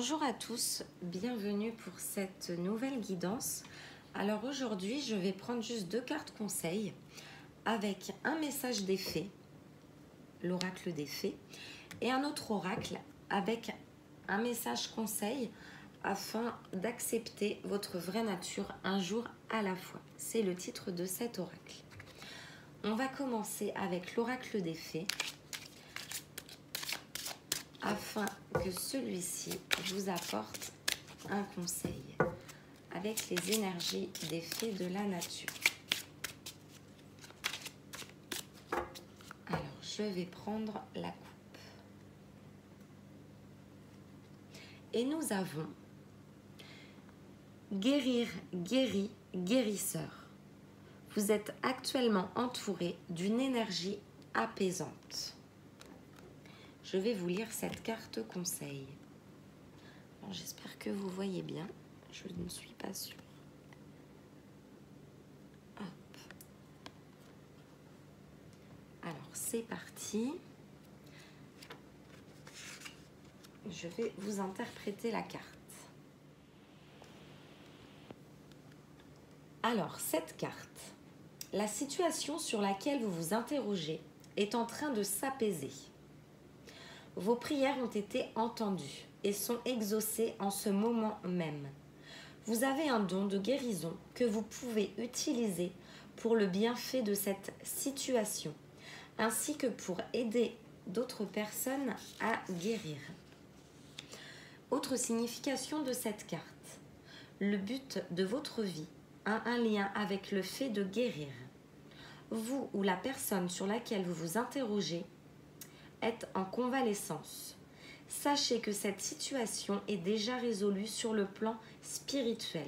Bonjour à tous, bienvenue pour cette nouvelle guidance. Alors aujourd'hui, je vais prendre juste 2 cartes conseils avec un message des fées, l'oracle des fées, et un autre oracle avec un message conseil afin d'accepter votre vraie nature un jour à la fois. C'est le titre de cet oracle. On va commencer avec l'oracle des fées afin que celui-ci vous apporte un conseil avec les énergies des fées de la nature. Alors, je vais prendre la coupe. Et nous avons guérir, guéri, guérisseur. Vous êtes actuellement entouré d'une énergie apaisante. Je vais vous lire cette carte conseil. J'espère que vous voyez bien. Je ne suis pas sûre. Hop. Alors, c'est parti. Je vais vous interpréter la carte. Alors, cette carte, la situation sur laquelle vous vous interrogez est en train de s'apaiser. Vos prières ont été entendues et sont exaucées en ce moment même. Vous avez un don de guérison que vous pouvez utiliser pour le bienfait de cette situation, ainsi que pour aider d'autres personnes à guérir. Autre signification de cette carte, le but de votre vie a un lien avec le fait de guérir. Vous ou la personne sur laquelle vous vous interrogez est en convalescence. Sachez que cette situation est déjà résolue sur le plan spirituel.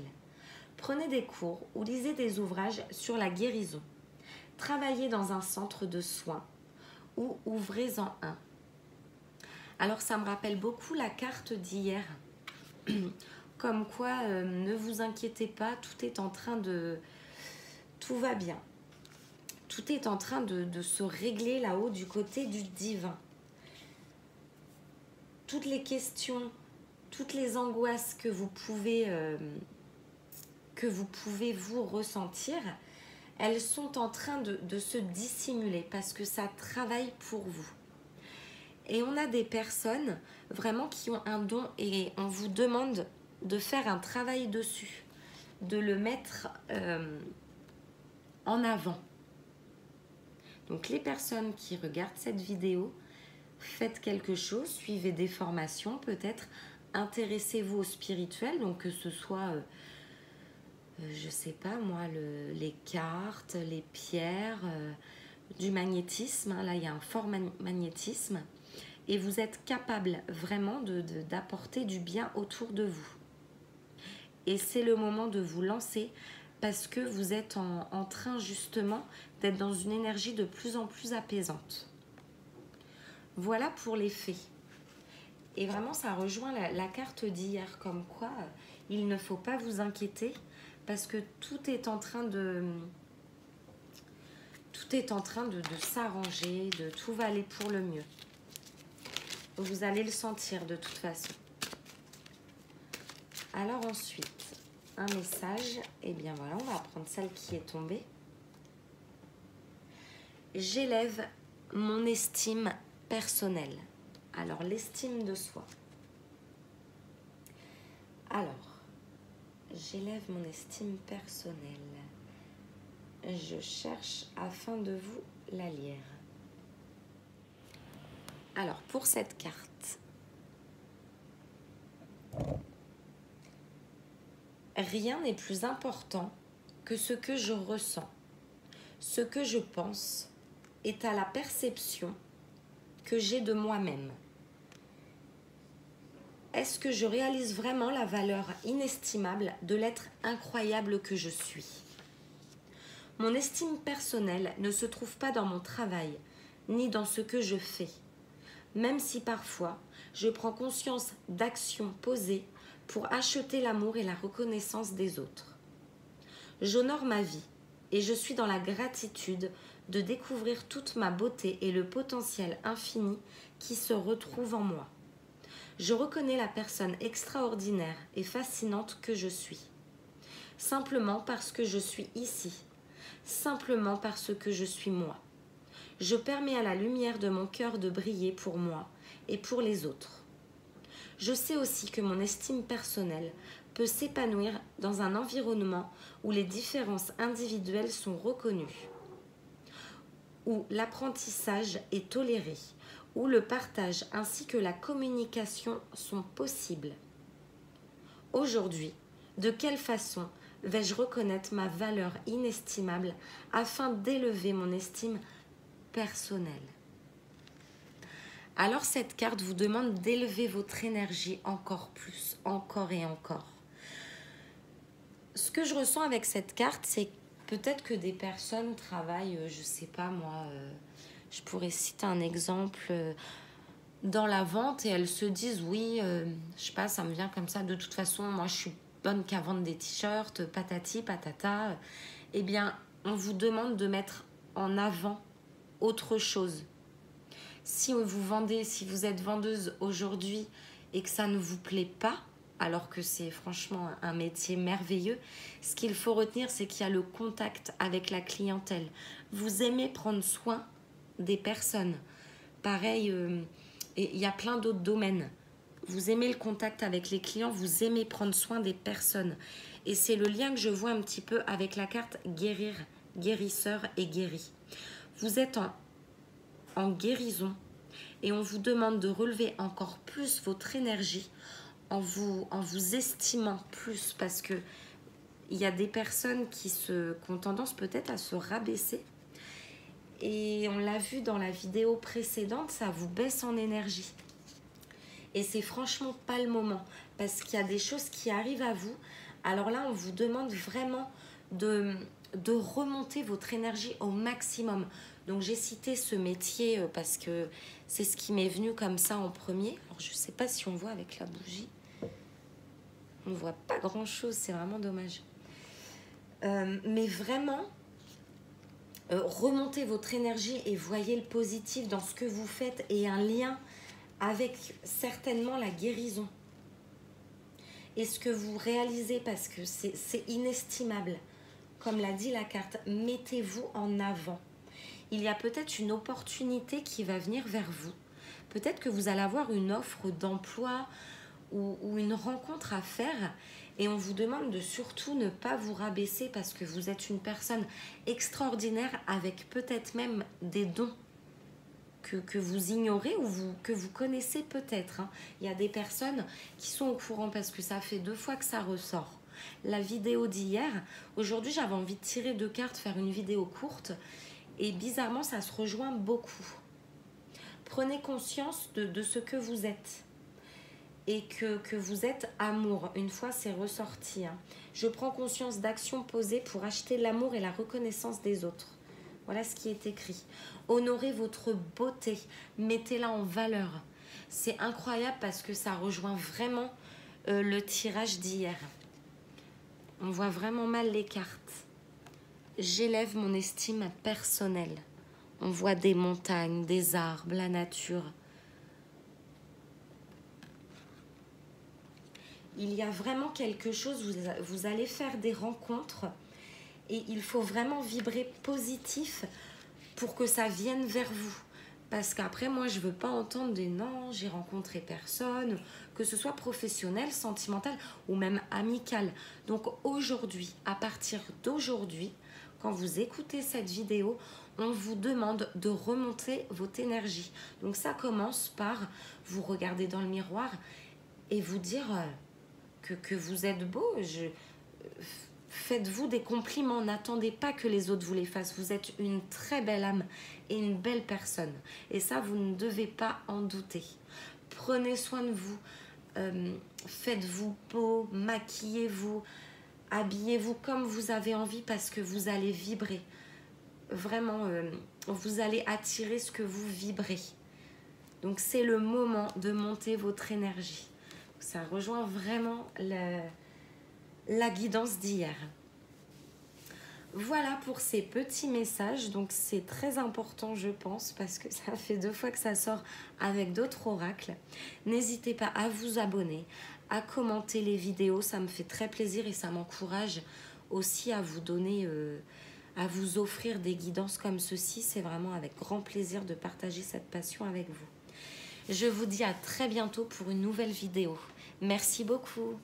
Prenez des cours ou lisez des ouvrages sur la guérison. Travaillez dans un centre de soins ou ouvrez-en un. Alors ça me rappelle beaucoup la carte d'hier. Comme quoi, ne vous inquiétez pas, tout va bien. Tout est en train de se régler là-haut du côté du divin. Toutes les questions, toutes les angoisses que vous pouvez vous ressentir, elles sont en train de se dissimuler parce que ça travaille pour vous. Et on a des personnes vraiment qui ont un don et on vous demande de faire un travail dessus, de le mettre en avant. Donc les personnes qui regardent cette vidéo, faites quelque chose, suivez des formations peut-être, intéressez-vous au spirituel, donc que ce soit, je sais pas moi, les cartes, les pierres, du magnétisme, hein, là il y a un fort magnétisme, et vous êtes capable vraiment d'apporter du bien autour de vous. Et c'est le moment de vous lancer parce que vous êtes en train justement d'être dans une énergie de plus en plus apaisante. Voilà pour les fées. Et vraiment, ça rejoint la carte d'hier, comme quoi il ne faut pas vous inquiéter parce que tout est en train de s'arranger, tout va aller pour le mieux. Vous allez le sentir de toute façon. Alors ensuite, un message. Et bien voilà, on va prendre celle qui est tombée. J'élève mon estime personnelle. Alors, l'estime de soi. Alors, j'élève mon estime personnelle. Je cherche afin de vous la lire. Alors, pour cette carte, rien n'est plus important que ce que je ressens. Ce que je pense est à la perception que j'ai de moi-même. Est-ce que je réalise vraiment la valeur inestimable de l'être incroyable que je suis? Mon estime personnelle ne se trouve pas dans mon travail, ni dans ce que je fais. Même si parfois, je prends conscience d'actions posées pour acheter l'amour et la reconnaissance des autres. J'honore ma vie et je suis dans la gratitude de découvrir toute ma beauté et le potentiel infini qui se retrouvent en moi. Je reconnais la personne extraordinaire et fascinante que je suis. Simplement parce que je suis ici. Simplement parce que je suis moi. Je permets à la lumière de mon cœur de briller pour moi et pour les autres. Je sais aussi que mon estime personnelle peut s'épanouir dans un environnement où les différences individuelles sont reconnues, où l'apprentissage est toléré, où le partage ainsi que la communication sont possibles. Aujourd'hui, de quelle façon vais-je reconnaître ma valeur inestimable afin d'élever mon estime personnelle? Alors cette carte vous demande d'élever votre énergie encore plus, encore et encore. Ce que je ressens avec cette carte, c'est peut-être que des personnes travaillent, je sais pas moi, je pourrais citer un exemple dans la vente et elles se disent oui, je sais pas, ça me vient comme ça, de toute façon, moi je suis bonne qu'à vendre des t-shirts, patati, patata. Eh bien, on vous demande de mettre en avant autre chose. Si vous êtes vendeuse aujourd'hui et que ça ne vous plaît pas, alors que c'est franchement un métier merveilleux, ce qu'il faut retenir, c'est qu'il y a le contact avec la clientèle. Vous aimez prendre soin des personnes. Pareil, et il y a plein d'autres domaines. Vous aimez le contact avec les clients, vous aimez prendre soin des personnes. Et c'est le lien que je vois un petit peu avec la carte guérir, guérisseur et guéri. Vous êtes en guérison et on vous demande de relever encore plus votre énergie en vous estimant plus, parce que il y a des personnes qui ont tendance peut-être à se rabaisser et on l'a vu dans la vidéo précédente, ça vous baisse en énergie et c'est franchement pas le moment parce qu'il y a des choses qui arrivent à vous. Alors là on vous demande vraiment de remonter votre énergie au maximum. Donc j'ai cité ce métier parce que c'est ce qui m'est venu comme ça en premier. Alors je sais pas si on voit avec la bougie. On ne voit pas grand chose, c'est vraiment dommage. Mais vraiment, remontez votre énergie et voyez le positif dans ce que vous faites et un lien avec certainement la guérison. Et ce que vous réalisez, parce que c'est inestimable. Comme l'a dit la carte, mettez-vous en avant. Il y a peut-être une opportunité qui va venir vers vous. Peut-être que vous allez avoir une offre d'emploi ou une rencontre à faire et on vous demande de surtout ne pas vous rabaisser parce que vous êtes une personne extraordinaire avec peut-être même des dons que vous ignorez ou que vous connaissez peut-être. Il y a des personnes qui sont au courant parce que ça fait 2 fois que ça ressort. La vidéo d'hier, aujourd'hui j'avais envie de tirer 2 cartes, faire une vidéo courte et bizarrement ça se rejoint beaucoup. Prenez conscience de ce que vous êtes et que vous êtes amour. Une fois c'est ressorti. Je prends conscience d'actions posées pour acheter l'amour et la reconnaissance des autres. Voilà ce qui est écrit. Honorez votre beauté, mettez-la en valeur. C'est incroyable parce que ça rejoint vraiment le tirage d'hier. On voit vraiment mal les cartes. J'élève mon estime personnelle. On voit des montagnes, des arbres, la nature. Il y a vraiment quelque chose, vous allez faire des rencontres et il faut vraiment vibrer positif pour que ça vienne vers vous. Parce qu'après, moi, je ne veux pas entendre des non, j'ai rencontré personne, que ce soit professionnel, sentimental ou même amical. Donc aujourd'hui, à partir d'aujourd'hui, quand vous écoutez cette vidéo, on vous demande de remonter votre énergie. Donc ça commence par vous regarder dans le miroir et vous dire que vous êtes beau. Faites-vous des compliments, n'attendez pas que les autres vous les fassent. Vous êtes une très belle âme et une belle personne. Et ça, vous ne devez pas en douter. Prenez soin de vous, faites-vous beau, maquillez-vous, habillez-vous comme vous avez envie parce que vous allez vibrer. Vraiment, vous allez attirer ce que vous vibrez. Donc, c'est le moment de monter votre énergie. Ça rejoint vraiment la guidance d'hier. Voilà pour ces petits messages. Donc c'est très important, je pense, parce que ça fait 2 fois que ça sort avec d'autres oracles. N'hésitez pas à vous abonner, à commenter les vidéos. Ça me fait très plaisir et ça m'encourage aussi à vous donner, à vous offrir des guidances comme ceci. C'est vraiment avec grand plaisir de partager cette passion avec vous. Je vous dis à très bientôt pour une nouvelle vidéo. Merci beaucoup.